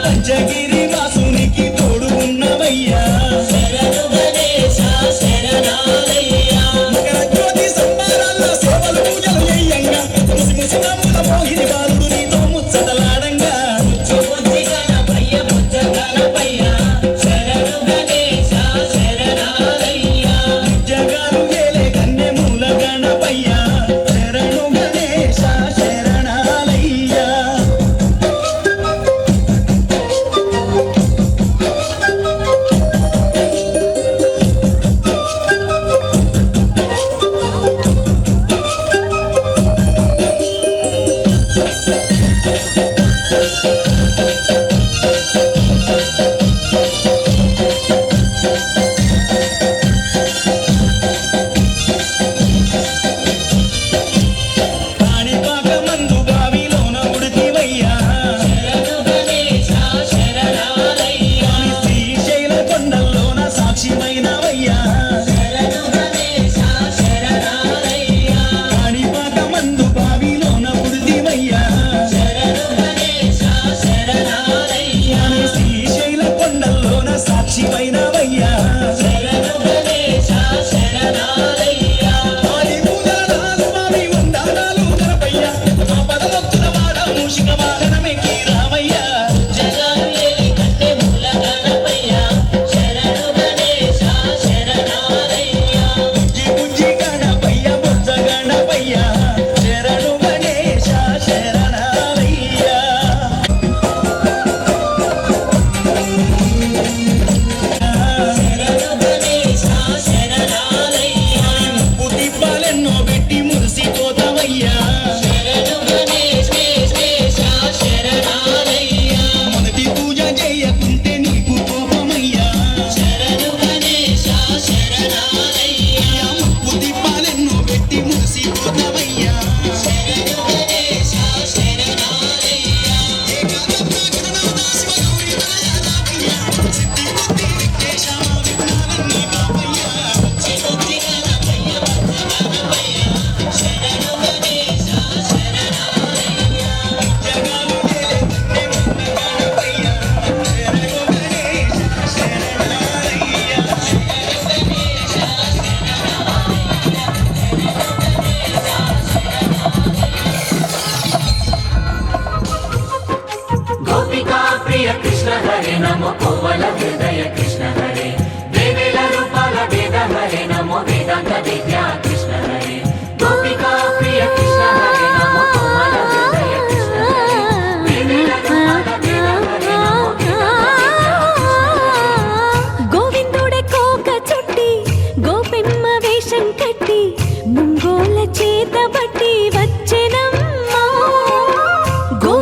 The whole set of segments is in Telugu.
పంచగిరి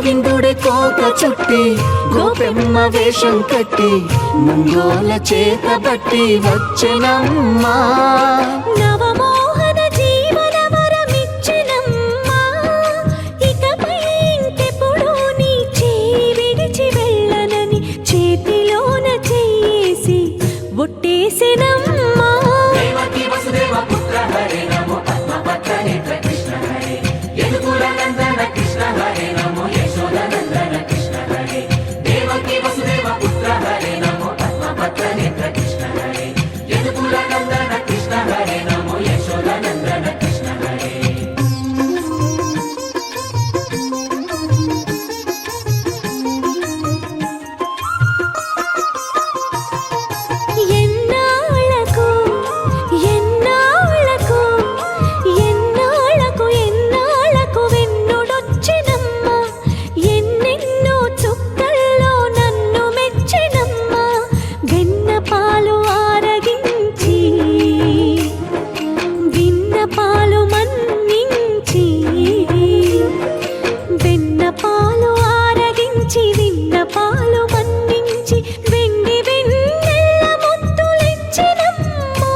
గోవిందుడే కోక చుట్టి గోపెమ్మ వేషం కట్టి ముంగోల చేత బట్టి వచ్చెనమ్మా. నవమోహన జీవన వరమిచ్చినమ్మా. ఇకపై ఇంకెప్పుడు నీ చేయి విడిచి వెళ్ళనని చేతిలోన చేసి ఒట్టేసెనమ్మా. దేవకీ వసుదేవ పుత్ర హరే నమో పద్మపత్ర నేత్ర కృష్ణ హరే యదుకుల నందన కృష్ణ హరే నమో యశోద నందన కృష్ణ హరే. దేవకీ వసుదేవ పుత్ర హరే నమో పద్మపత్ర నేత్ర కృష్ణ హరే యదుకుల నందన కృష్ణ హరే నమో యశోద నందన కృష్ణ హరే. ఎన్నాళ్ళకు ఎన్నాళ్ళకు ఎన్నాళ్ళకు ఎన్నాళ్ళకు వెన్నుడొచ్చినమ్మా. ఎన్నెన్నో చుక్కల్లో నన్ను మెచ్చినమ్మా. వెన్నపాలు ఆరగించి విన్నపాలు మన్నించి వెన్నపాలు ఆరగించి విన్నపాలు మన్నించి వెండి వెన్నెల్ల ముద్దులిచ్చినమ్మా.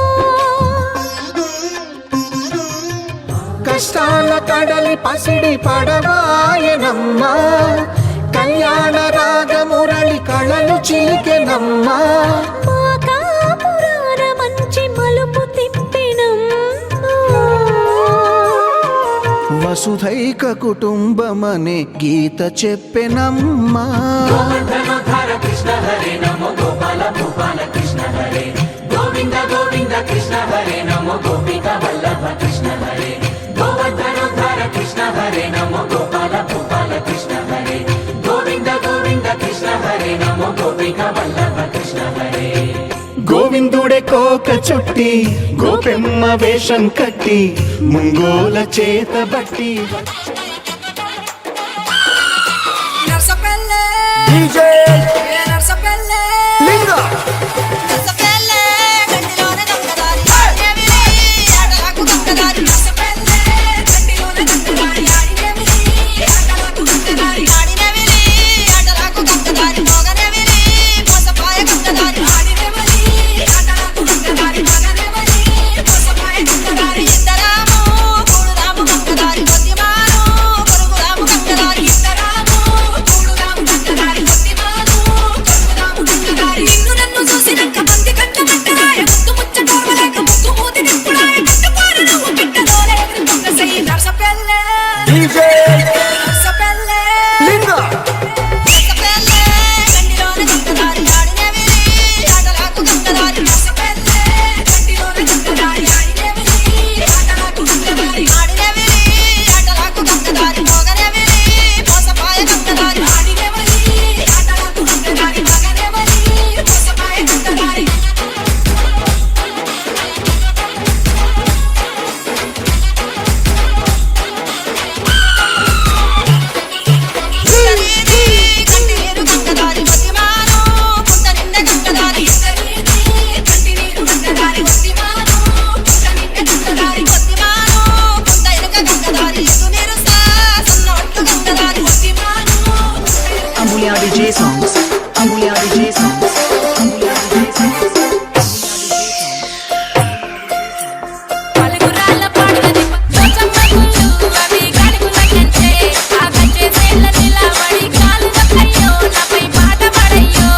కష్టాల కడలి పసిడి పడవాయనమ్మా. కళ్యాణ రాగమురళి కళలు చిలికెనమ్మా. మా కాపురాన మంచి మలుపు తిప్పినమ్మా. వసుధైక కుటుంబమనే గీత చెప్పెనమ్మా. గోవర్ధనోద్ధార కృష్ణ హరే నమో గోపాల భూపాల కృష్ణ హరే. గోవింద గోవింద కృష్ణ హరే నమో గోపిక వల్లభ కృష్ణ హరే. గోవర్ధనోద్ధార కృష్ణ హరే నమో గోపాల భూపాల కృష్ణ హరే. గోవింద గోవింద కృష్ణ హరే నమో గోపిక వల్లభ కృష్ణ హరే. గోవిందుడే కోక చుట్టి గోపెమ్మ వేషం కట్టి ముంగోల చేత బట్టి నర్సపల్లె డీజే నర్సపల్లె లింగ నర్సపల్లె గంటిలోన గంగదారి ఆడినవిలి ఆటలకు గంగదారి. నర్సపల్లె గంటిలోన గంగదారి ఆడినవిలి ఆటలకు గంగదారి. ఆడినవిలి ఆటలకు గంగదారి మోగనవిలి మోసపాయ గంగదారి. ఆడినవిలి ఆటలకు గంగదారి మోగనవిలి మోసపాయ గంగదారి. ఇద్దరాము కూడుదాము గంగదారి కొద్దిమాను కొరుగుదాము గంగదారి. ఇద్దరాము కూడుదాము గంగదారి కొద్దిమాను కొరుగుదాము గంగదారి. నిన్ను నన్ను చూసినాక బంది కట్ట పెట్టరాయ ముద్దు ముచ్చటోర్వలేక ముద్దు మూతి నిప్పుడాయ కట్టుకోరు నువ్వు బిడ్డలోనే ఎదురుకొంగ సెయ్యి. నర్సపల్లె డీజే నర్సపల్లె లింగ నర్సపల్లె గంటిలోన గంగదారి ఆడినవిలి ఆటలకు గంగదారి. నర్సపల్లె గంటిలోన గంగదారి ఆడినవిలి ఆటలకు గంగదారి. ఆడినవిలి ఆటలకు గంగదారి మోగనవిలి మోసపాయ గంగదారి. ఆడినవిలి ఆటలకు గంగదారి మోగనవిలి మోసపాయ గంగదారి. ఇద్దరీది కంటినీరు గంగదారి కొద్దిమాను కుంట నిండ గంగదారి. ఇద్దరీది కంటినీరు గంగదారి కొద్దిమాను కుంట నిండ గంగదారి. కొద్దిమాను కుంట ఎనుక గంగదారి. ఎదునీరు సన్నొట్టు గంగదారి. కొద్దిమాను Ambulia DJ songs. Ambulia DJ songs. Ambulia DJ songs. పలుగురాళ్ళ పాటది Pochamma గుళ్ళు అవి గాలిగుల కంచె. ఆ కంచె సేల నిలబడి కాలు దక్కయ్యో నాపై పాట పడయ్యో.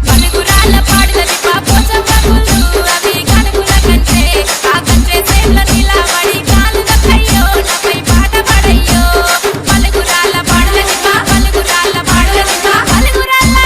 పలుగురాళ్ళ పాటది పోచమ్మ గుళ్ళు అవి గాలిగుల కంచె. ఆ కంచె సేల నిలబడి కాలు దక్కయ్యో నాపై పాట పడయ్యో. పలుగురాళ్ళ పాటది పలుగురాళ్ళ పాటది పలుగురాళ్ళ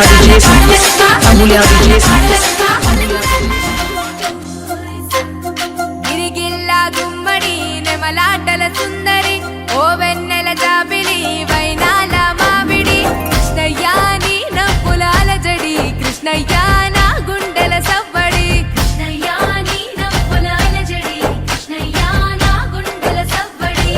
DJ songs. Amulya DJ songs. గిరిగిల్లా గుమ్మడి నెమలాటల సుందరి ఓ వెన్నెల జాబిలి వైనాల మామిడి కృష్ణయ్యా నీ నవ్వులాల జడి కృష్ణయ్యా నా గుండెల సవ్వడి కృష్ణయ్యా నీ నవ్వులాల జడి కృష్ణయ్యా నా గుండెల సవ్వడి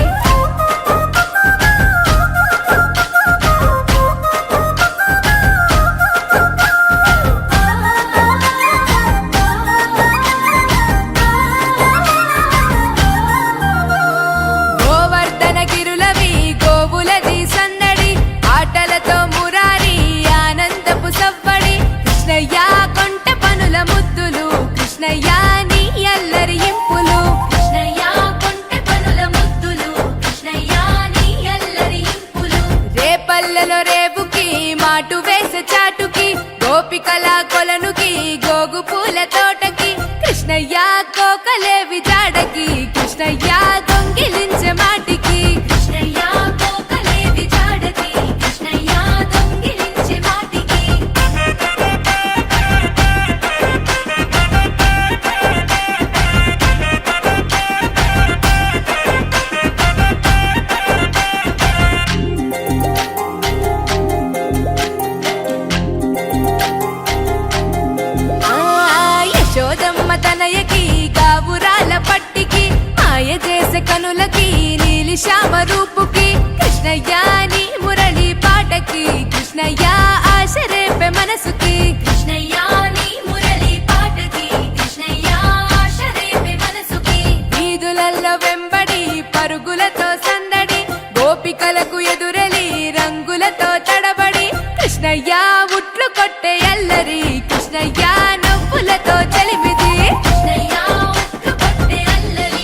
గోవర్ధన గిరులవి గోవులది సందడి ఆటలతో మురారి ఆనందపు సవ్వడి కృష్ణయ్యా కొంట పనుల ముద్దులు కృష్ణయ్యా నీ అల్లరి ఇంపులు కృష్ణయ్యా కొంట పనుల ముద్దులు కృష్ణయ్యా నీ అల్లరి ఇంపులు రేపల్లెలో రేపుకి మాటు వేసే చాటుకి గోపికల కొలనుకి గోగు పూల తోటకి కృష్ణయ్యా కోకలేవి జాడకి కృష్ణయ్యా దొంగిలించే మాటికి కృష్ణయ్యా కోకలేవి జాడకి కృష్ణయ్యా దొంగిలించే మాటికి యశోదమ్మ తనయకి గావురాల పట్టికి మాయ చేసే కనులకి నీలి శ్యామ రూపుకి కృష్ణయ్యా నీ మురళి పాటకి కృష్ణయ్యా ఆశ రేపే మనసుకి కృష్ణయ్యా నీ మురళి పాటకి కృష్ణయ్యా ఆశ రేపే మనసుకి వీధులల్లో వెంబడి పరుగులతో సందడి గోపికలకు ఎదురెలి రంగులతో తడబడి కృష్ణయ్యా ఉట్లు కొట్టే అల్లరి కృష్ణయ్యా నవ్వులతో చలిమిది కృష్ణయ్యా ఉట్లు కొట్టే అల్లరి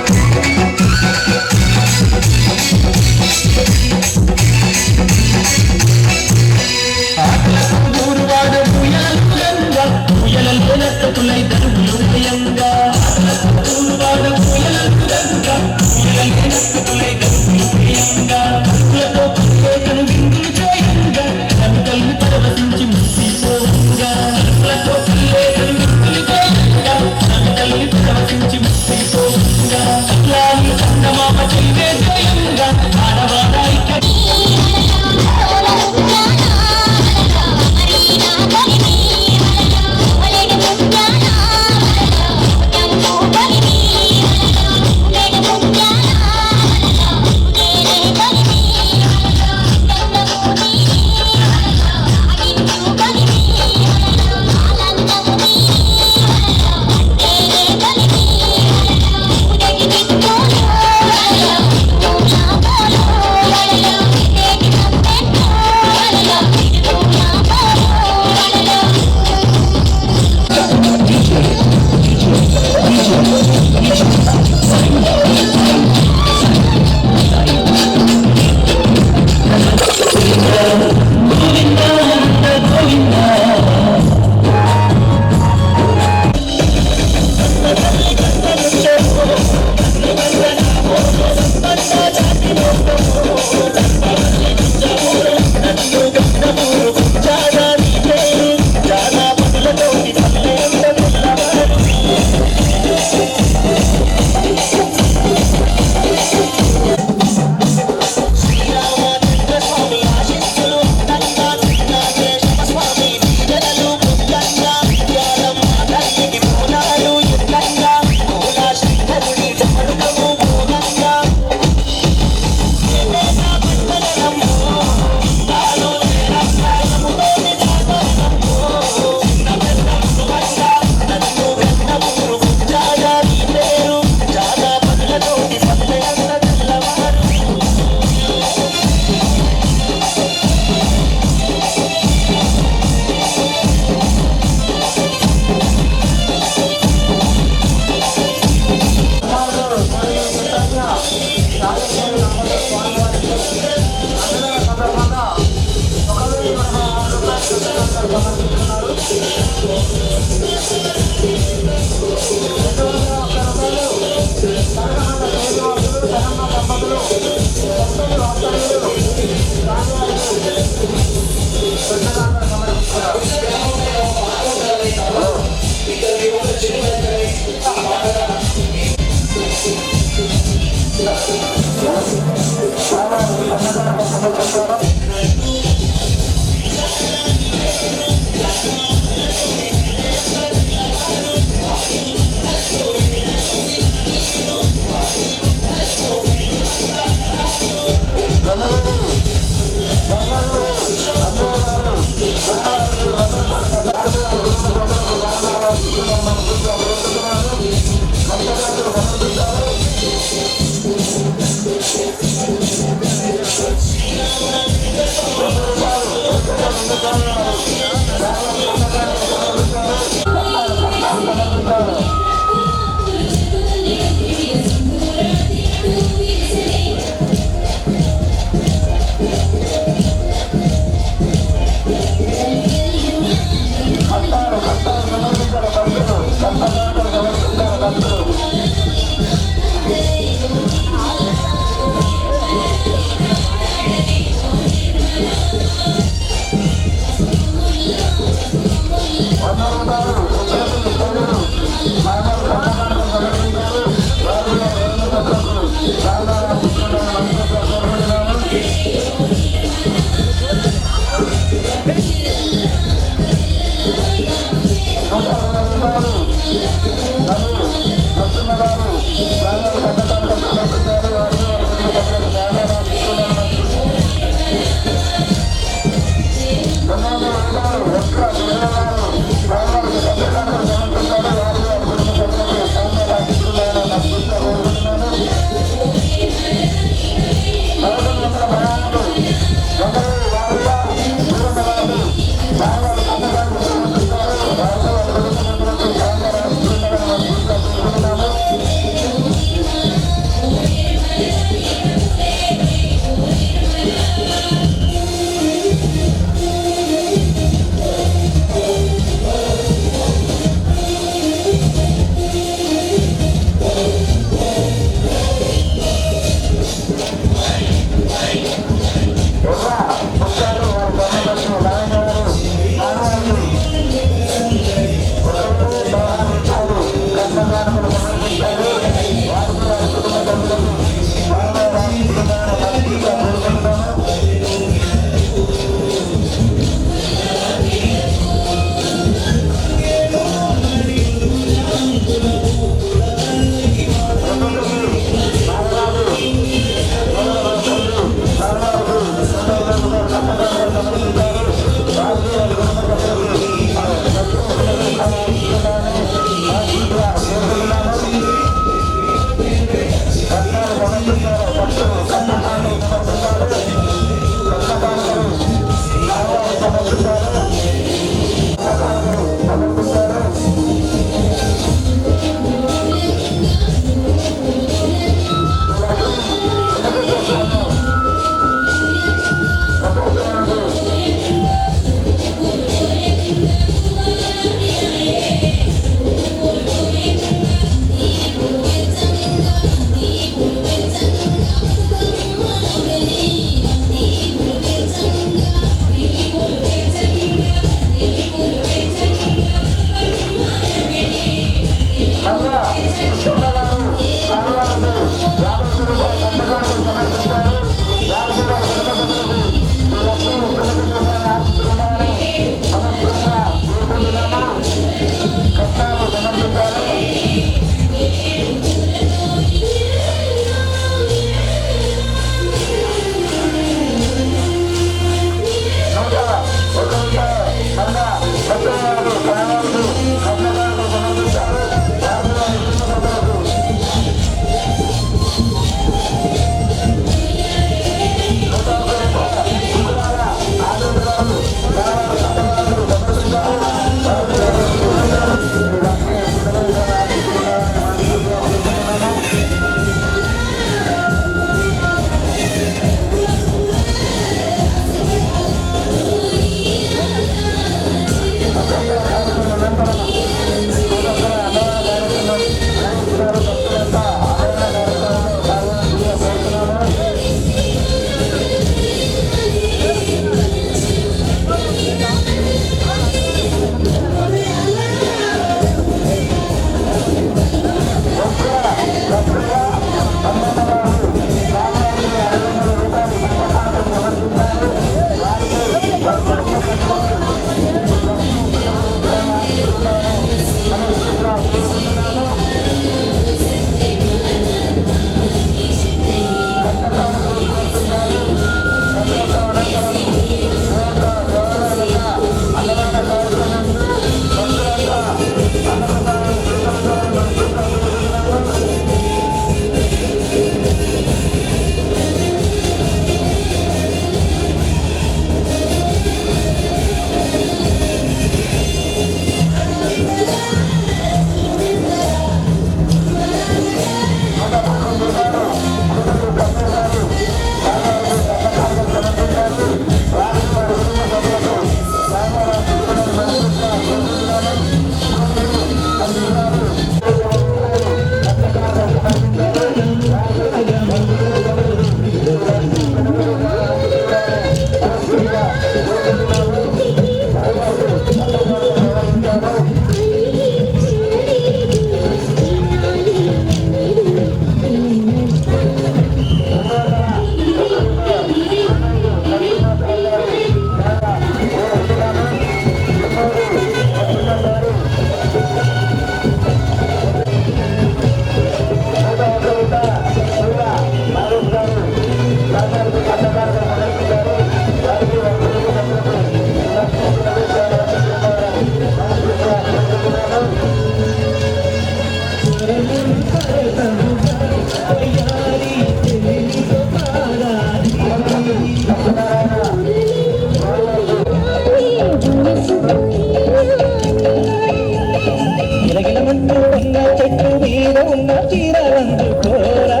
చీర ఉన్న చీరలందుకోరా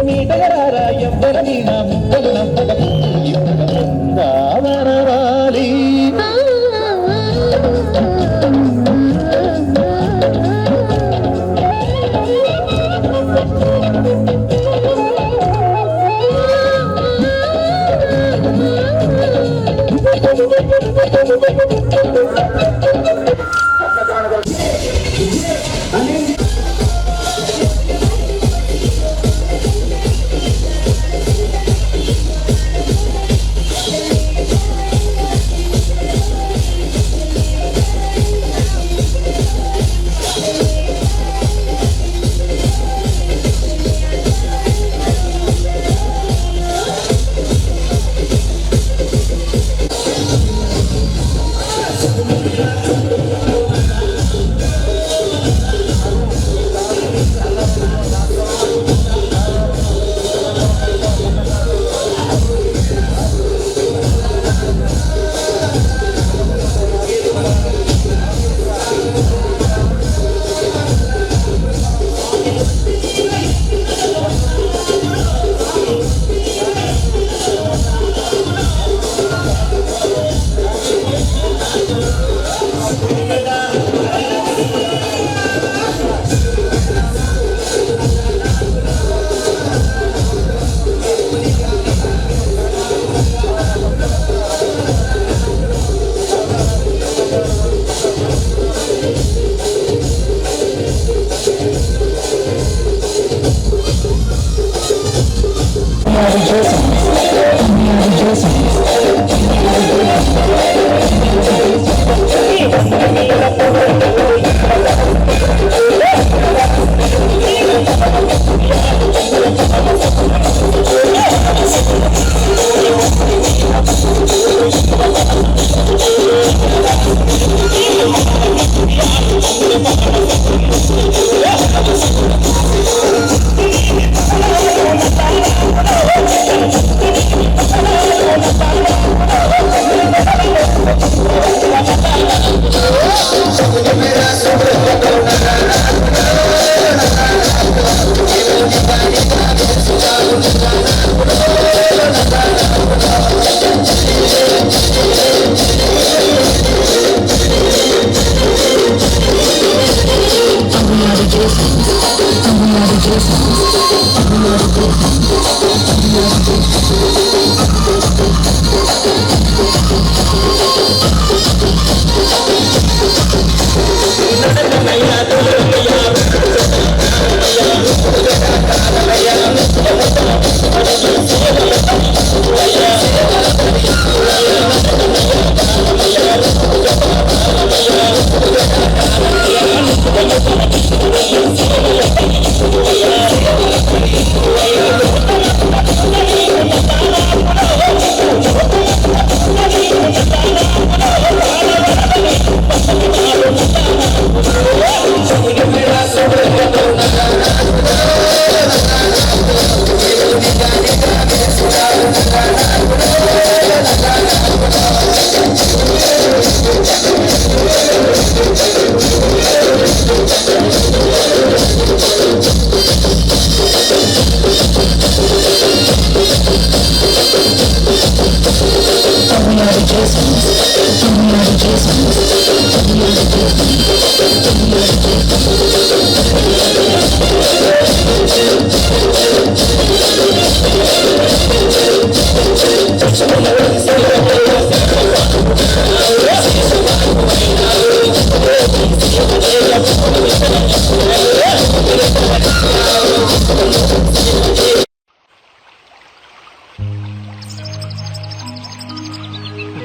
మీటరారా ఎవ్వరని నా ముక్కలు నమ్మకవాలి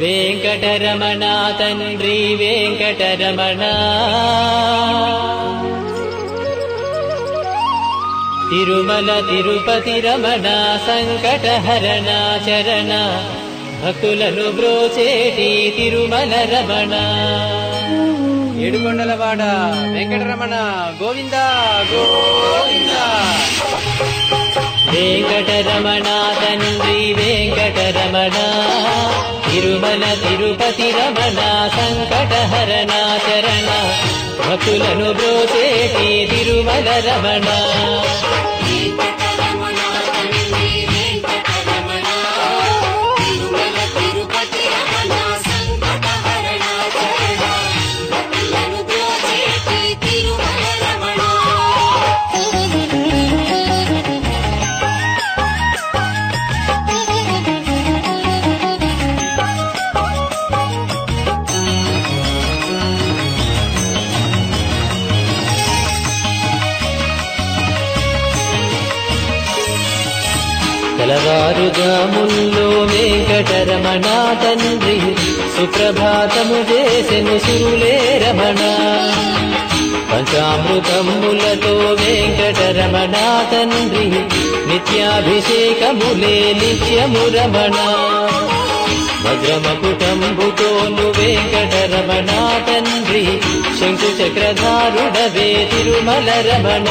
వెంకటరమణ తండ్రి వెంకటరమణ తిరుమల తిరుపతి రమణ సంకటహరణ చరణ భక్తులను బ్రోచేటి తిరుమల రమణ ఏడుకొండలవాడ వెంకటరమణ గోవింద గోవింద వెంకటరమణ రమణ తండ్రి వెంకటరమణ తిరుమల తిరుపతి రమణ సంకటహరణ చరణ భక్తులను బ్రోచేటి తిరుమల రమణ వెంకటరమణ తండ్రి వెంకటరమణ తిరుమల తిరుపతి రమణ సంకటహరణ చరణ భక్తులను బ్రోచేటి తిరుమల రమణ. తెలవారుజాముల్లో వెంకటరమణ తండ్రి సుప్రభాతము చేసెను సురులే రమణ పంచామృతములతో వెంకటరమణ తండ్రి నిత్యాభిషేకములే నిత్యము రమణ వజ్రమకుటంబుతోను వెంకటరమణ తండ్రి శంకు చక్రధారుడవే తిరుమల రమణ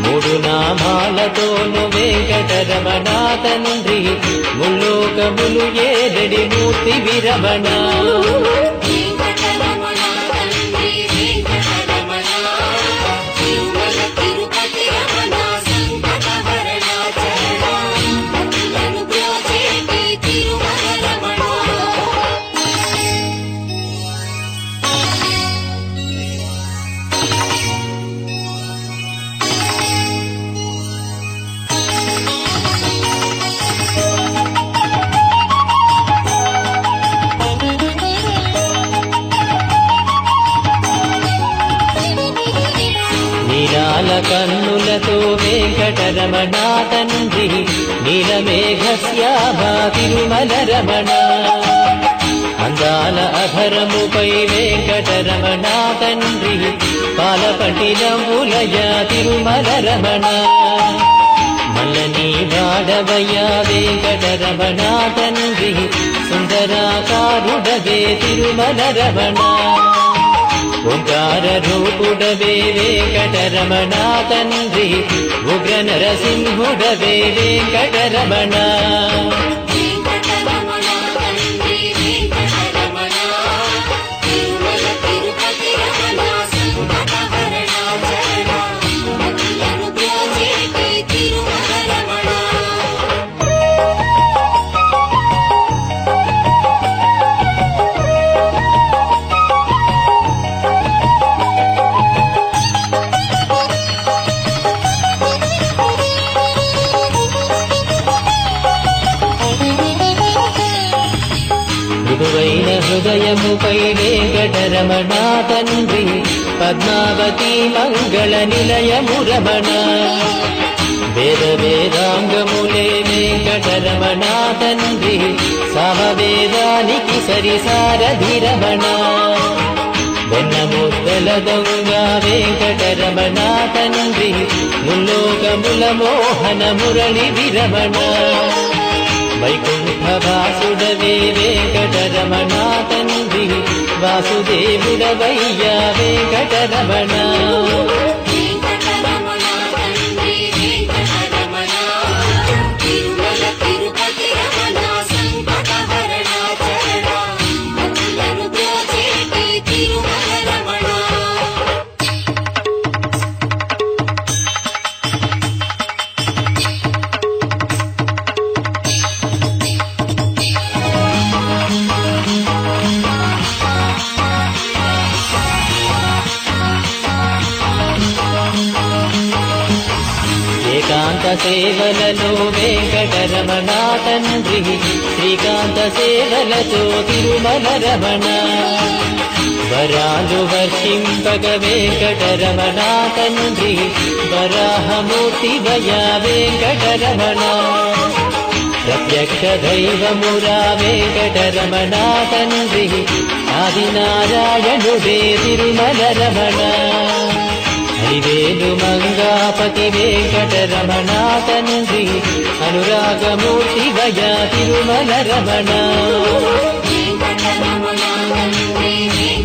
మూడు నామాలతోను వెంకటరమణ తండ్రి ముల్లోకములు ఏరడి మూర్తి విరమణ వెంకటరమణ తండ్రి వెంకటరమణ తిరుమల తిరుపతి రమణ సంకటహరణ చరణ భక్తులను బ్రోచేటి తిరుమల రమణ. నీలాల కన్నులతో వెంకటరమణ తండ్రి నీలమేఘశ్యామ తిరుమల రమణ అందాల అధరముపై వెంకటరమణ తండ్రి పాలపట్టినములయ తిరుమల రమణ మల్లని వాడవయ్య వెంకటరమణ తండ్రి సుందరాకారుడవే తిరుమల రమణ ఓంకార రూపుడవే వెంకటరమణ తండ్రి ఉగ్ర నరసింహుడవే వెంకటరమణ వెంకటరమణ తండ్రి వెంకటరమణ తిరుమల తిరుపతి రమణ సంకటహరణ చరణ భక్తులను బ్రోచేటి తిరుమల రమణ. మృదువైన హృదయముపై వెంకటరమణ తండ్రి పద్మావతి మంగళ నిలయము రమణ వేద వేదాంగములే వెంకటరమణ తండ్రి సమవేదానికి సరిసారథి రమణ వెన్నముద్దల దొంగ వెంకటరమణ తండ్రి ముల్లోకముల మోహన మురళి విరమణ వైకుంఠ వాసుడవే వెంకటరమణ తండ్రి వాసుదేవుడవయ్య వెంకటరమణ వెంకటరమణ తండ్రి వెంకటరమణ తిరుమల తిరుపతి రమణ సంకటహరణ చరణ భక్తులను బ్రోచేటి తిరుమల రమణ. ఏకాంత సేవలలో వెంకటరమణ తండ్రి శ్రీకాంత సేవలతో తిరుమల రమణ వరాలు వర్షింపగ వెంకటరమణ తండ్రి వరాహమూర్తి వయ వెంకటరమణ ప్రత్యక్ష దైవమురా వెంకటరమణ తండ్రి ఆదినారాయణుడే తిరుమల రమణ హరివేలు మంగాపతి వెంకటరమణ తండ్రి అనురాగమూర్తి వయ తిరుమల రమణ వెంకటరమణ తండ్రి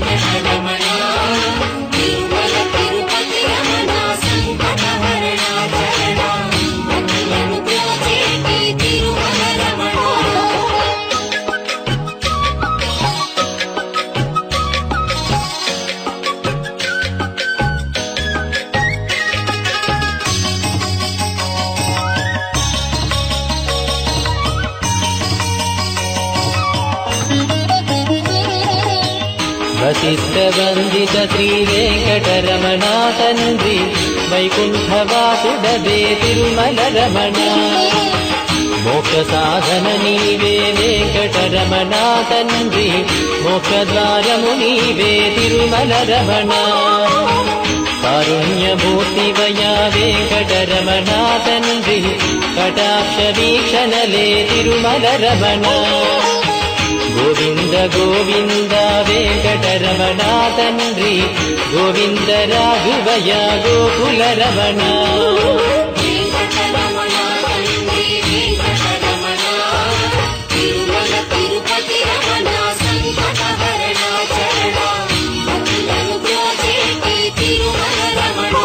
వెంకటరమణ తిరుమల తిరుపతి రమణ సంకటహరణ చరణ భక్తులను బ్రోచేటి వశిష్ఠ వందిత శ్రీ వెంకటరమణ తండ్రి వైకుంఠవాసుడవే తిరుమల రమణ మోక్ష సాధన నీవే వెంకటరమణ తండ్రి మోక్షద్వారము నీవే తిరుమల రమణ కారుణ్యమూర్తివయా వెంకటరమణ తండ్రి కటాక్ష వీక్షణలే తిరుమల రమణ గోవింద గోవింద వెంకటరమణ తండ్రి గోవింద రాఘవయ గోకుల రమణ వెంకటరమణ తండ్రి వెంకటరమణ తిరుమల తిరుపతి రమణ సంకటహరణ చరణ భక్తులను బ్రోచేటి తిరుమల రమణ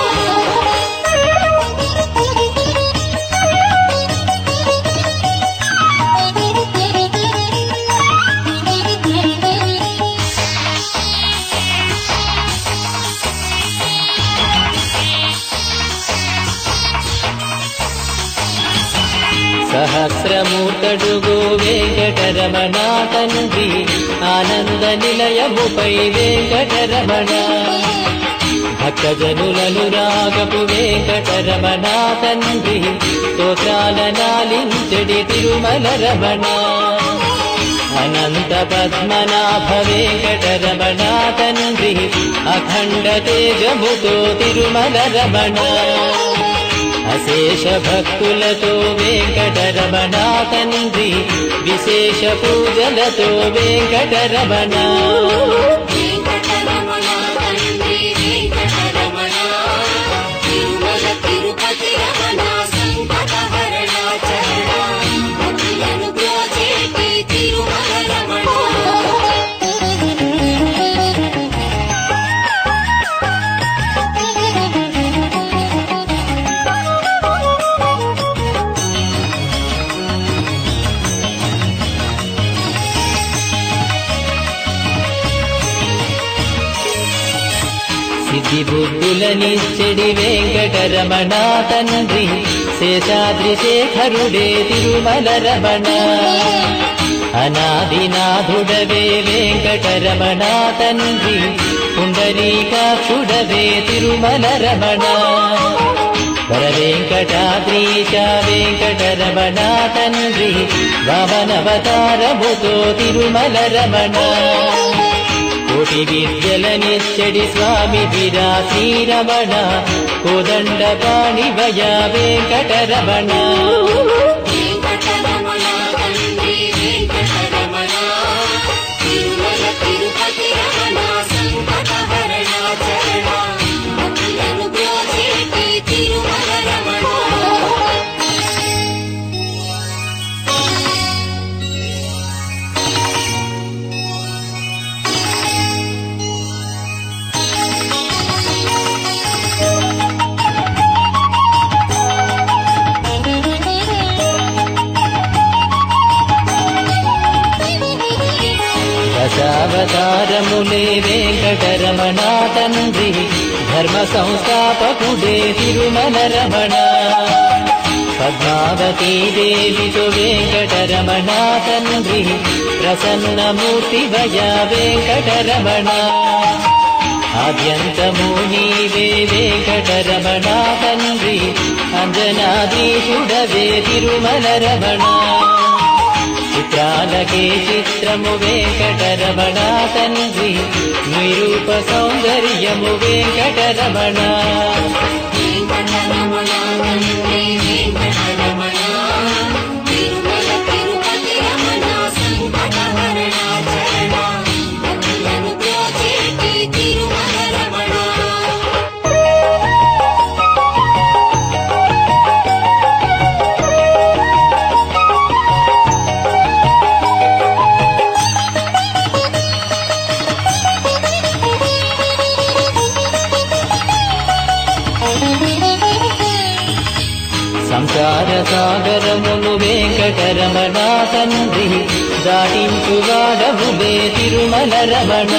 సహస్రమూర్తడుగో వెంకటరమణ తండ్రి ఆనంద నిలయముపై వెంకటరమణ భక్తజనులను రాగపు వెంకటరమణ తండ్రి స్తోత్రాల నాలించడి తిరుమల రమణ అనంత పద్మనాభ వెంకటరమణ తండ్రి అఖండ తేజముతో తిరుమల రమణ అశేష భక్తులతో వెంకటరమణ తండ్రి విశేష పూజలతో వెంకటరమణ వెంకటరమణ తండ్రి వెంకటరమణ తిరుమల తిరుపతి రమణ సంకటహరణ చరణ భక్తులను బ్రోచేటి తిరుమల రమణ సిద్ధి బుద్ధులనిచ్చడి వెంకటరమణ తండ్రి శేషాద్రి శేఖరుడే తిరుమల రమణ అనాదినాథుడవే వెంకటరమణ తండ్రి పుండరీకాక్షుడవే తిరుమల రమణ వరవెంకటాద్రీశ వెంకటరమణ తండ్రి వామనవతారముతో తిరుమల రమణ కోటి విద్యలనిచ్చడి స్వామి విరా శ్రీరమణ కోదండ పాణివయ వెంకటరమణ వెంకటరమణ తండ్రి వెంకటరమణ తిరుమల తిరుపతి రమణ సంకటహరణ చరణ భక్తులను బ్రోచేటి తిరుమల రమణ దశావతారములే వెంకటరమణ తండ్రి ధర్మ సంస్థాపకుడే తిరుమల రమణ పద్మావతీ దేవితో వెంకటరమణ తండ్రి ప్రసన్నమూర్తి భయ వెంకటరమణ ఆద్యంతము నీవే వెంకటరమణ తండ్రి అంజనాదీశుడవే తిరుమల రమణ చిత్రాలకే చిత్రము వెంకటరమణ తండ్రి నిరూప సౌందర్యము వెంకటరమణ వెంకటరమణ తండ్రి వెంకటరమణ తిరుమల తిరుపతి రమణ సంకటహరణ చరణ భక్తులను బ్రోచేటి తిరుమల రమణ సంసార సాగరమును వెంకటరమణ తండ్రి దాటించువాడవులే తిరుమల రమణ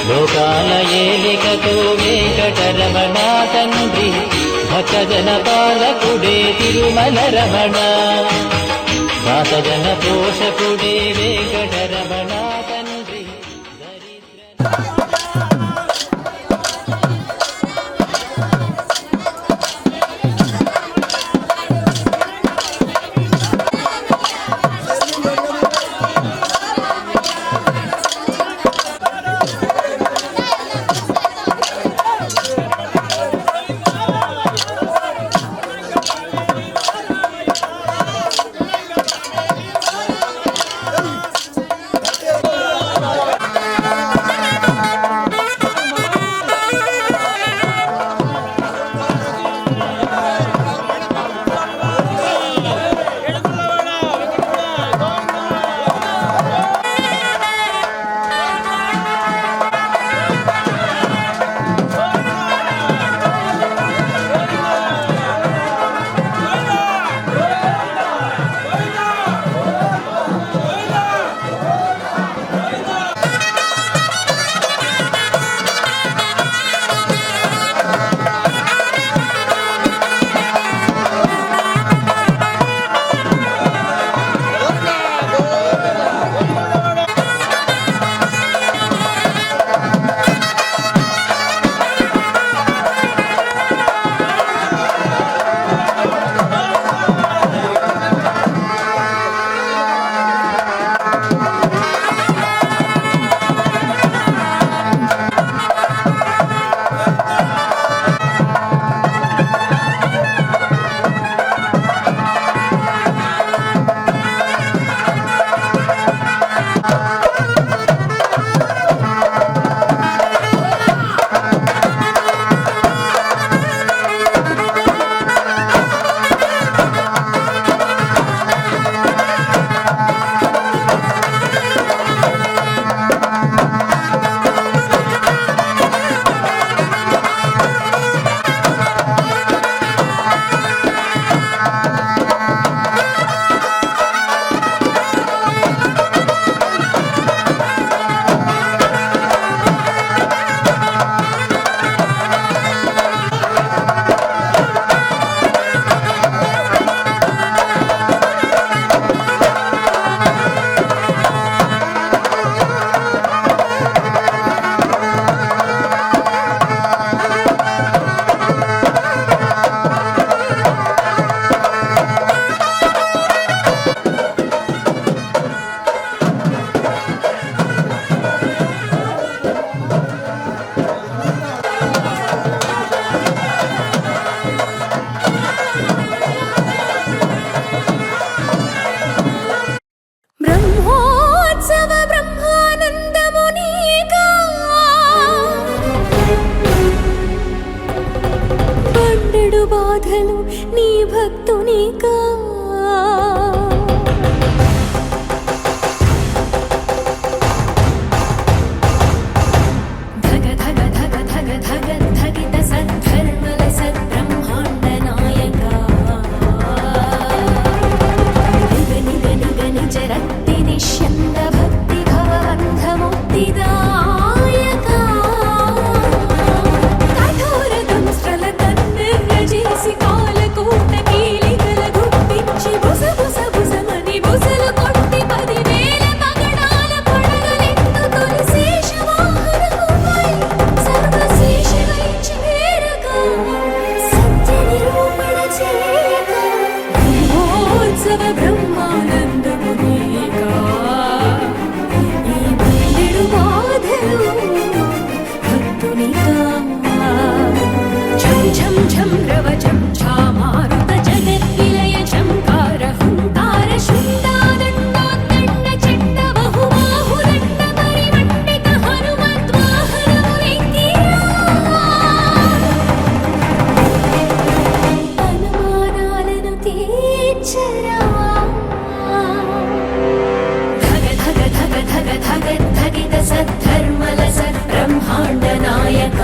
లోకాల ఏలికతో వెంకటరమణ తండ్రి భక్తజన పాలకుడే తిరుమల రమణ దాసజన పోషకుడే వెంకటరమణ తండ్రి బల్లెడు బాధలు నీ భక్తునికా ధగ ధగ ధగ ధగ ధగ ధగిత సద్ధర్మల సద్బ్రహ్మాండ నాయక నిగ నిగ నిగ నిజ రక్తి నిశ్యంద భక్తి భవబంధ ముక్తిదాయక కఠోర దంస్ట్రల తన్నెర్ర చేసి కాలకూట కీలికల గుప్పించి బుస బుస బుసమని బుసలు కొట్టి 10,000 పగడాల పడగలెత్తు తొలి శేషవాహనముపై సర్వశేషుడై చేరక సత్య నిరూపణ చేయక బ్రహ్మోత్సవ బ్రహ్మానందము నీకా ఈ బల్లెడు బాధలు భక్తునికా ఝం ఝం ఝం రవజం ఝామారుత జగద్విలయ ఝంకార హుంకార శుండాదండోద్దండ చండ బహుబాహుదండ పరిమండిత హనుమద్వాహనమునెక్కిరా అనుమానాలను తీర్చరా ధగ ధగ ధగ ధగ ధగ ధగిత సద్ధర్మల సద్బ్రహ్మాండ నాయక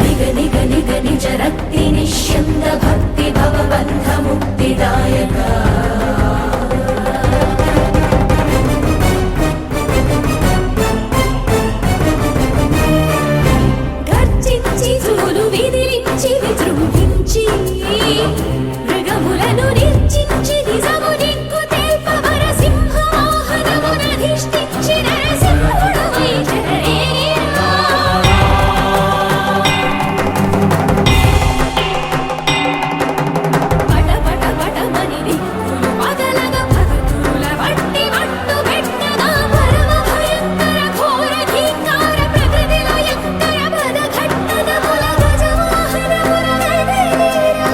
నిగ నిగ నిగ నిజ రక్తి నిశ్యంద భక్తి భవబంధ ముక్తిదాయక గర్జించి జూలు విదిలించి విజృంభించి మృగములను నిర్జించి నిజము నిగ్గు తెల్పవర సింహ వాహనమునధిష్ఠించి నరసింహుడవై చెలరేగిరా పట పట పటమని దిక్కులు పగలగ భక్తుల వట్టి వట్టు పెట్టగా పరమ భయంకర ఘోర ధీకార ప్రకృతిలో ఎక్కర పద ఘట్టనముల గజవాహనమున కదిలిరా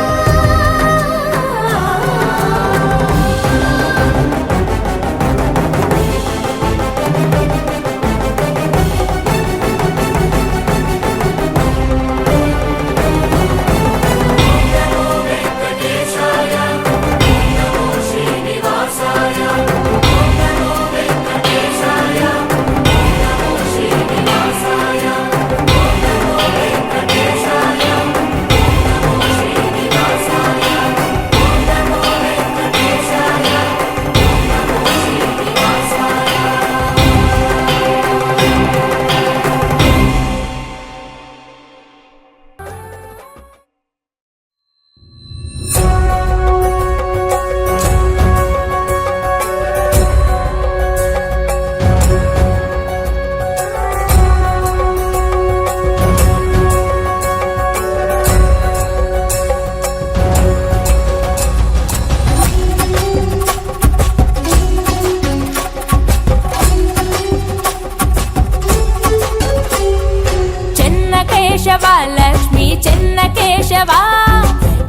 చెన్న కేశవ లక్ష్మి చెన్న కేశవ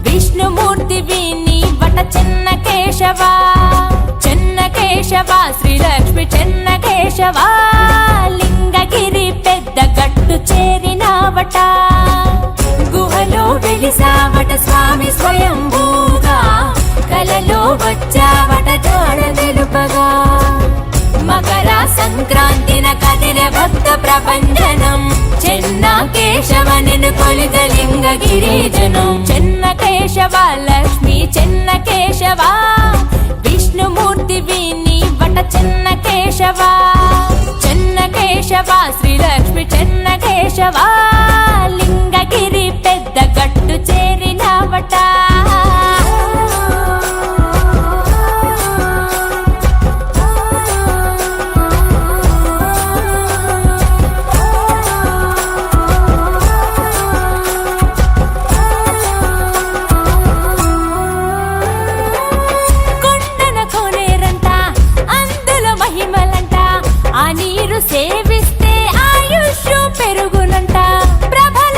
విష్ణుమూర్తి విని వట చెన్న కేశవ చెన్న కేశవ శ్రీలక్ష్మి చెన్న కేశవ లింగగిరి పెద్ద గట్టు చేరినావట గుహలో వెలిసావట స్వామి స్వయంభూగా కలలో వచ్చావట జాడ తెలుపగా మకర సంక్రాంతిన కదిలే భక్త ప్రభంజనం చెన్న కేశవ నిన్ను కొలిత లింగగిరిజనం చెన్న కేశవ లక్ష్మి చెన్న కేశవ విష్ణుమూర్తి విని వట చెన్న కేశవ చెన్న కేశవ శ్రీలక్ష్మి చెన్న కేశవ లింగగిరి పెద్ద గట్టు చేరినావట కొండన కోనేరంట అందులో మహిమలంట ఆ నీరు సేవిస్తే ఆయుష్ పెరుగునంట ప్రభల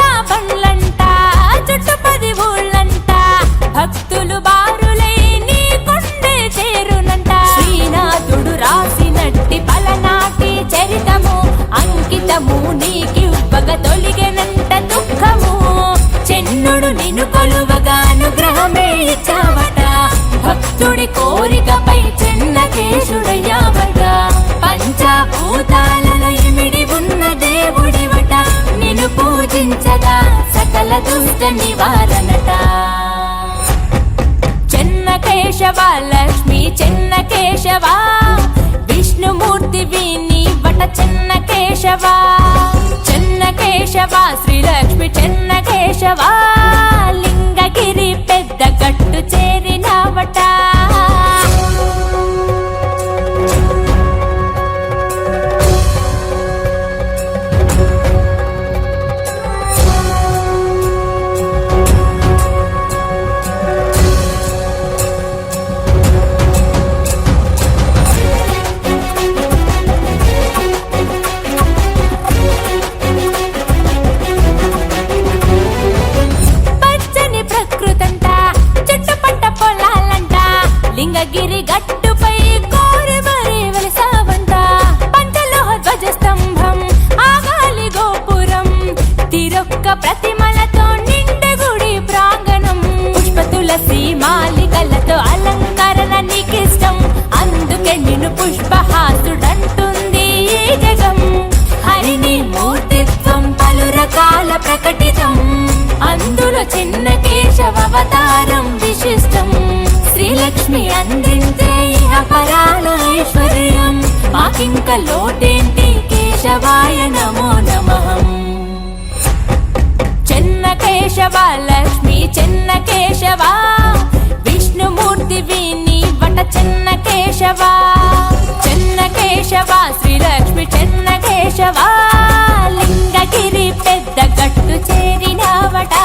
సకల దుష్ట నివారణట చెన్న కేశవ లక్ష్మి చెన్న కేశవ విష్ణుమూర్తి విని వట చెన్న కేశవ చెన్న కేశవ శ్రీలక్ష్మి చెన్న కేశవ లింగగిరి పెద్ద గట్టు చేరినవట లింగగిరి గట్టుపై కోరి మరి వెలిసావంట పంచలోహ ధ్వజ స్తంభం ఆగాలి గోపురం తిరొక్క ప్రతిమలతో నిండు గుడి ప్రాంగణం పుష్ప తులసి మాలికలతో అలంకరణ నీకిష్టం అందుకే నిన్ను పుష్పహాసుడంటుంది ఈ జగం హరిని మూర్తిత్వం పలు రకాల ప్రకటితం అందులో చిన్న కేశవ అవతారం విశిష్టం శ్రీలక్ష్మి అందించే ఇహ పరాల ఐశ్వర్యం మాకింక లోటేంటి కేశవాయ నమో నమః చెన్న కేశవ లక్ష్మి చెన్న కేశవ విష్ణుమూర్తి విని వట చెన్న కేశవ చెన్న కేశవ శ్రీలక్ష్మి చెన్న కేశవ లింగగిరి పెద్ద గట్టు చేరినవట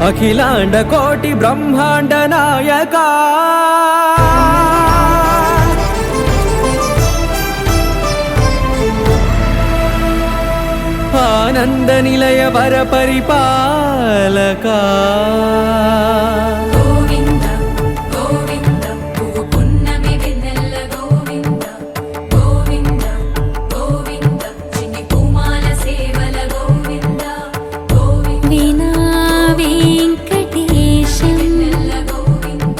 అఖిలాండ కోటి బ్రహ్మాండ నాయక ఆనంద నిలయ వర పరిపాలక గోవింద గోవింద పువ్వు పున్నమి వెన్నెల గోవింద గోవింద గోవింద చిన్ని పూమాల సేవల గోవింద గోవింద వీణా వెంకటేశం గోవింద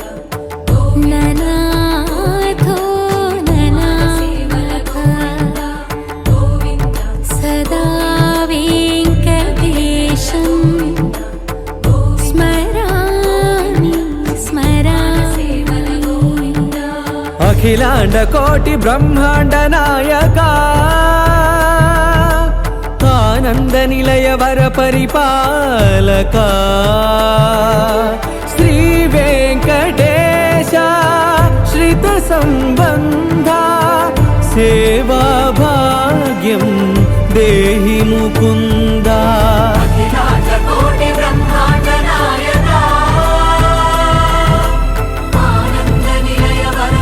ననాథో ననా సేవల గోవింద గోవింద సదా వెంకటేశం స్మరామి స్మరామి అఖిలాండ కోటి బ్రహ్మాండ నాయక ఆనంద నిలయ వర పరిపాలక శ్రీ వెంకటేశ శ్రిత సంబంధ సేవా భాగ్యం దేహి ముకుంద అఖిలాండ కోటి బ్రహ్మాండ నాయక ఆనంద నిలయ వర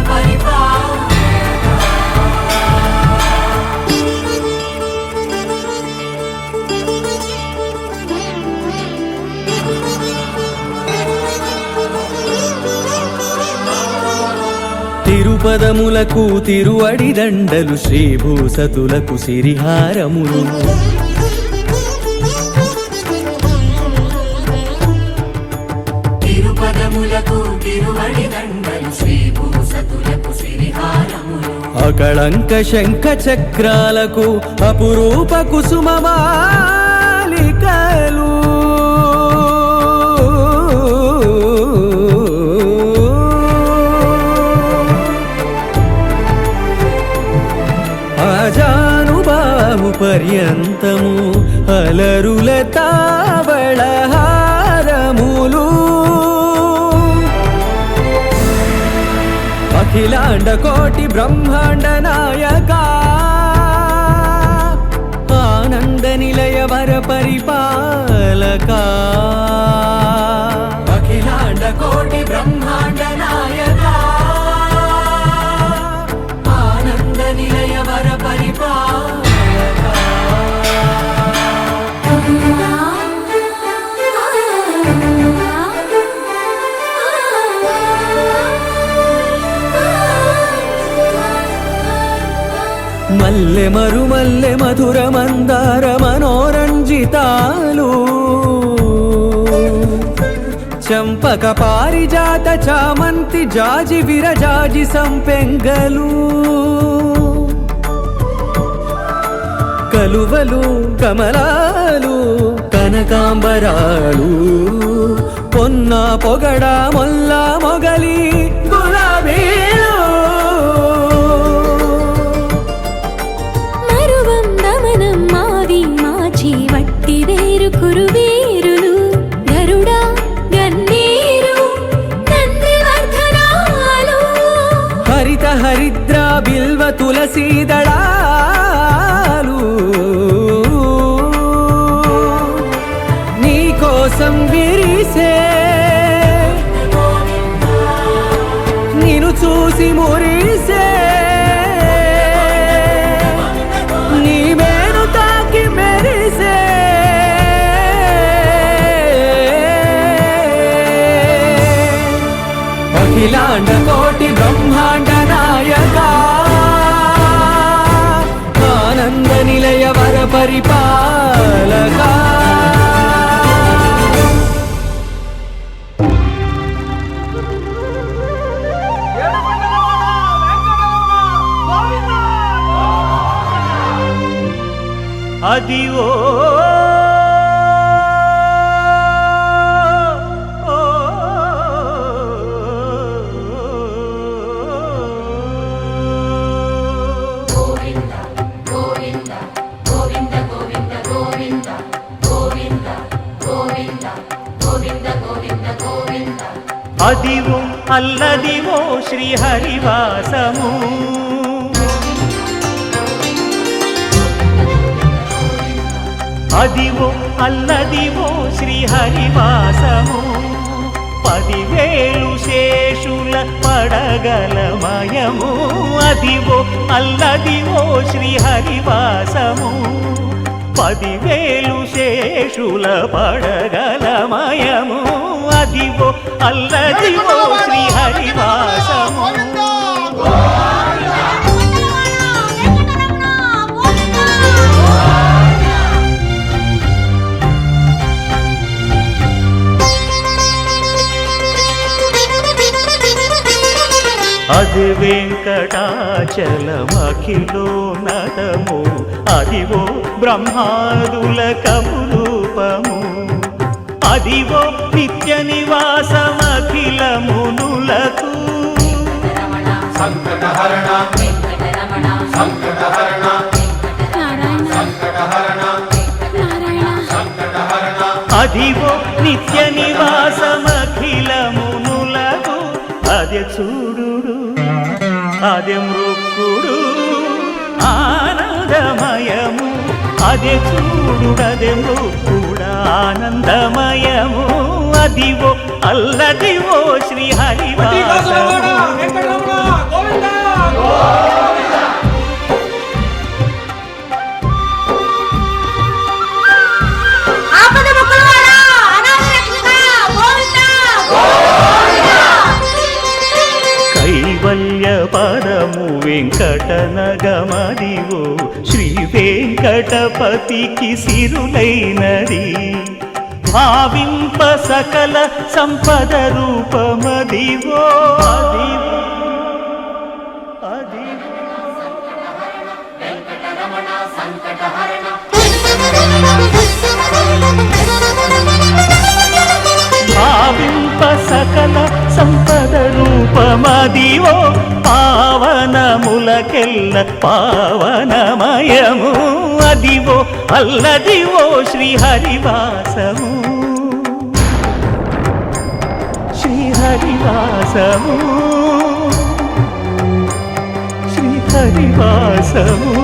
తిరుపదములకు తిరువడి దండలు శ్రీభూసతులకు సిరిహారములు తిరుపదములకు తిరువడి దండలు శ్రీభూసతులకు సిరిహారములు అకళంక శంఖ చక్రాలకు అపురూప కుసుమమాలికలు ఆజానుబాహు పర్యంతము అలరుల తావళహారములు అఖిలాండ కోటి బ్రహ్మాండ నాయక ఆనంద నిలయ వర పరిపాలక అఖిలాండ కోటి బ్రహ్మాండ నాయక ఆనంద నిలయ వర పరిపాలక మల్లె మరుమల్లె మధుర మందార మనోరంజితాలు చంపక పారిజాత చామంతి జాజి విరజాజి సంపెంగలు కలువలు కమలాలు కనకాంబరాలు పొన్న పొగడ మొల్ల మొగలి గులాబీలు మరువం దమనం మావి మాచి వట్టి వేరు కురువీరులు గరుడా గన్నీరు నందివర్ధనాలు హరిత హరిద్ర బిల్వ తులసీ దళాలు నీ కోసం విరిసే నిన్ను చూసి మురిసే నీ మేను తాకి మెరిసే అఖిలాండ కోటి బ్రహ్మాండ నాయక ఆనంద నిలయ వర పరిపాలక అదివో అదివో అల్లదివో శ్రీహరివాసము అదివో అల్లదివో శ్రీహరివాసము 10,000 శేషుల పడగలమయము అదివో అల్లదివో శ్రీహరివాసము 10,000 శేషుల పడగలమయము అదివో అల్లదివో శ్రీహరివాసము అది వెంకటాచలమఖిలో నటము అదివో బ్రహ్మాదుల కపురూపము అదివో నిత్య నివాసమఖిల మునులకు సంకటహరణ సంకటహరణ సంకటహరణ సంకటహరణ అదివో నిత్య నివాసమఖిల మునులకు అదే చూడు అదే మృక్కుడు ఆనందమయము అదే చూడుడదే మృక్కుడు ఆనందమయము అదివో అల్లదివో శ్రీహరివాసము కైవల్య పదము వెంకటనగమదివో శ్రీ వెంకటపతికి సిరులైనది భావింప సకల సంపద రూపమదివో అదివో అదివో భావింప సకల సంపద రూపమదివో పావనములకెల్ల పావనమయము అదివో అల్లదివో శ్రీహరివాసము శ్రీహరివాసము శ్రీహరివాసము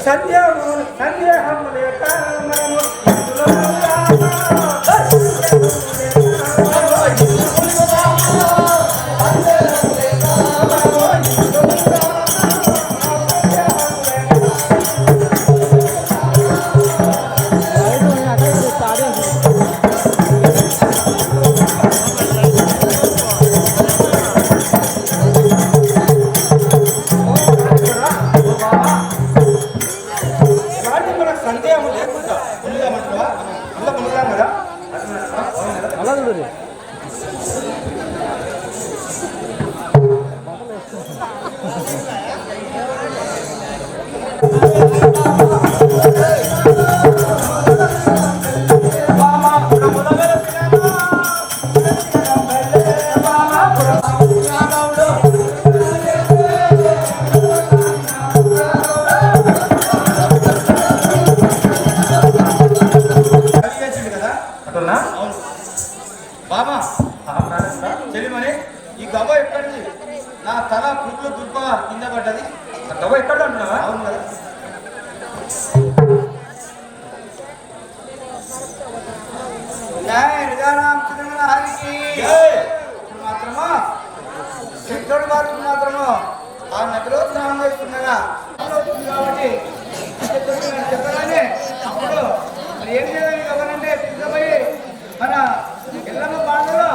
సందేహం లేక మనము ఇందులో సందేహం లేకుండా ఉందామంటావా? అలా ఉందాం కదా. బాబా చెల్లిమని ఈ గవ్వ ఎక్కడిది? నా తల పుట్లు దుర్ప కింద పడ్డది. ఆ గవ్వ ఎక్కడ అంటున్నావా? అవును కదా. మాత్రమా సిద్ధుడు వారికి మాత్రము ఆ నదిలో స్నానం చేస్తుండగా కాబట్టి చెప్పగానే అప్పుడు మరి ఏం చేయాలి గవ్వనంటే సిద్ధపోయి మన ఎల్లమ్మ బాణలో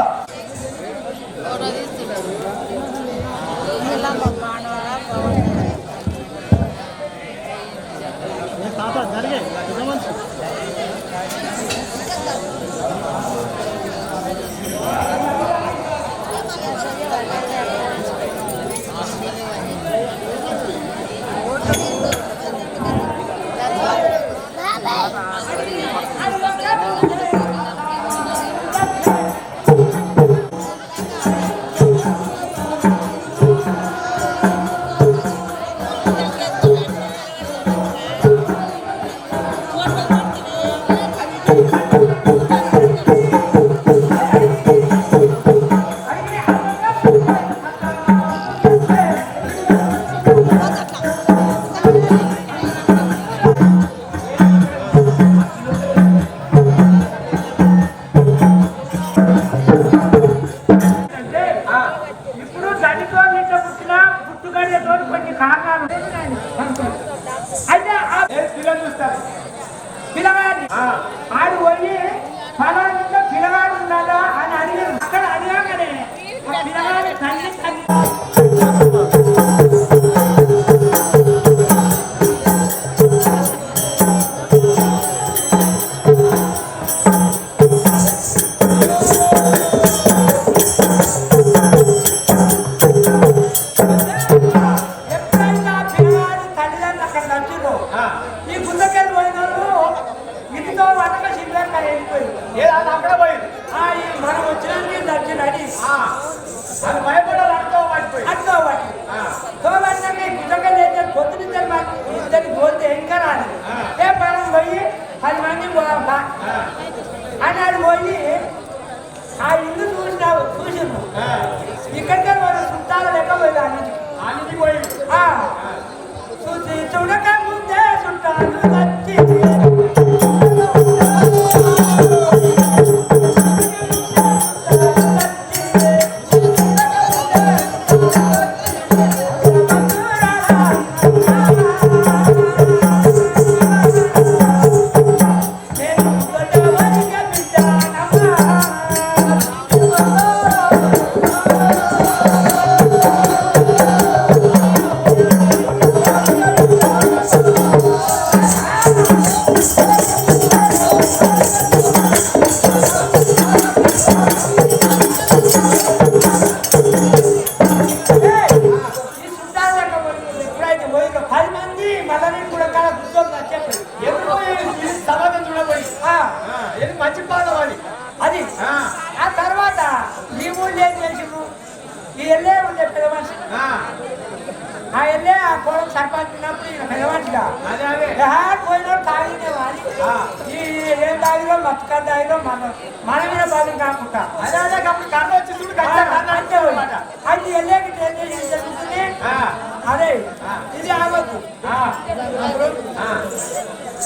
పిల్లగాడి ఆడు పోయి ఫలానా పిల్లగాడు ఉన్నాడా అని అడిగారు. అక్కడ అడిగానే పిల్లగాడి తల్లి ఎప్పుడైనా పిల్లగాడి తల్లిదండ్రులు అక్కడ నచ్చిందో ఈ గుండెకెళ్ళి పోయినారు ఇంటితో వంటక సిద్ధంగా వెళ్ళిపోయింది. అక్కడ పోయింది మనం వచ్చినానికి నచ్చింది అది భయపడాలి. అడుతో పట్టి తోలన్నాక ఈ గుండెకెళ్ళి అయితే పొద్దునిద్దరు ఇద్దరికి పోతే ఇంకా రాలేదు. ఏ పనం పోయి 10 మంది పోదాంపా అని ఆడు పోయి ఆ ఇల్లు చూసినావు చూసిండు. ఇక్కడికే మనం చుట్టాల లెక్క పోయింది అన్నింటికి పోయింది. చూసి చూడక ముందే చుట్టాలు వచ్చి మంచి పాదం అది. ఆ తర్వాత ఈ ఊళ్ళో ఏం చేసిండ్రు? ఈ ఎల్లే ఉండే పెద్ద మనిషి. ఆ ఎల్లే ఆ కోలం సర్పంచినప్పుడు ఈయన పెద్ద మనిషిగా పోయినోడు తాగినే వాడి ఈ ఏం తాగిలో మత్తుకా తాగిలో మన మీద బాధ కాకుండా అదే అప్పుడు కన్ను వచ్చి చూడు. అయితే ఎల్లేకి ఏం చేసి జరుగుతుంది? ఆ అరే ఇది ఆగొద్దు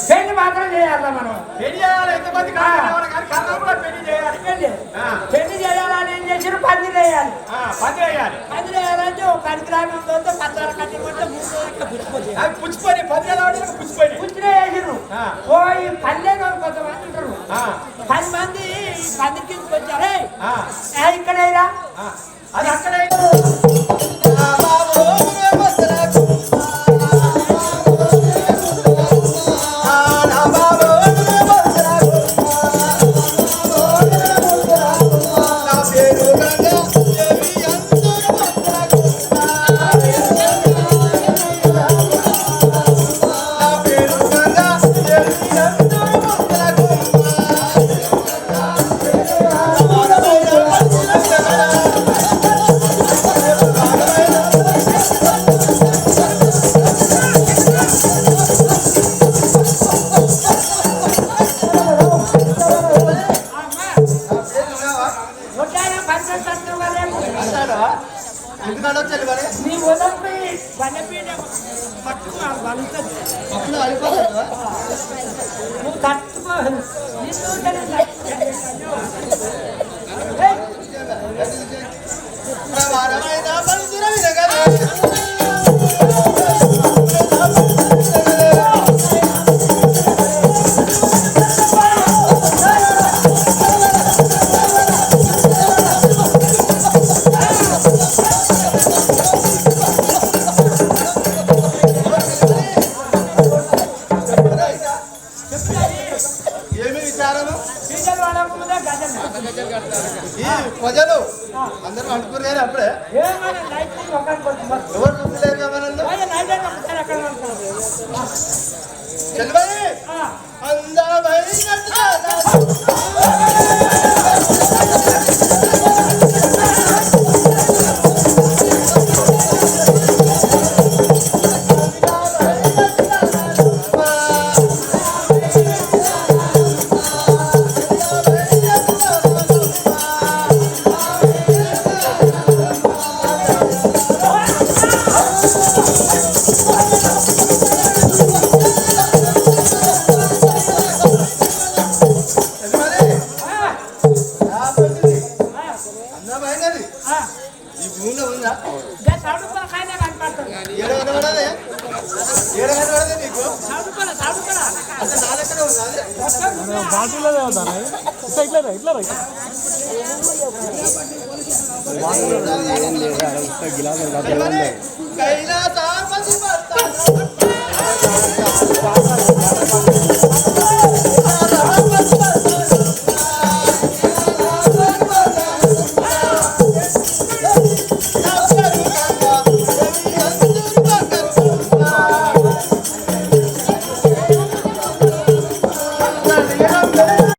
పెళ్లి మాత్రం చేయాలా మనం పెళ్లి చేయాలి ఎంతమంది కావాలి కానీ కన్నా కూడా పెళ్లి చేయాలి పెళ్లి చేయాలని ఏం చేసారు పందిరి వేయాలి పని చేయాలి పందిరి వేయాలంటే ఒక 10 గ్రాములతో పత్రాల కట్టి కొడితే 3 రోజులకి పుచ్చిపోతాయి అవి పుచ్చిపోయి 10 ఏళ్ళ పుచ్చిపోయి పుచ్చినే వేసిర్రు ఓ ఈ పల్లె కొంతమంది ఉంటారు 10 మంది ఈ పందిరి తీసుకొచ్చారే ఇక్కడేరా అది అక్కడే నీ వదలపై బండపీట పట్టుకు వలుతుంది నువ్వు తట్టుకో ప్రజలు అందరూ అనుకున్నారు అప్పుడే ఎవరు చూడలేరు ఈ భూమిలో ఉందా నీకు కైలాస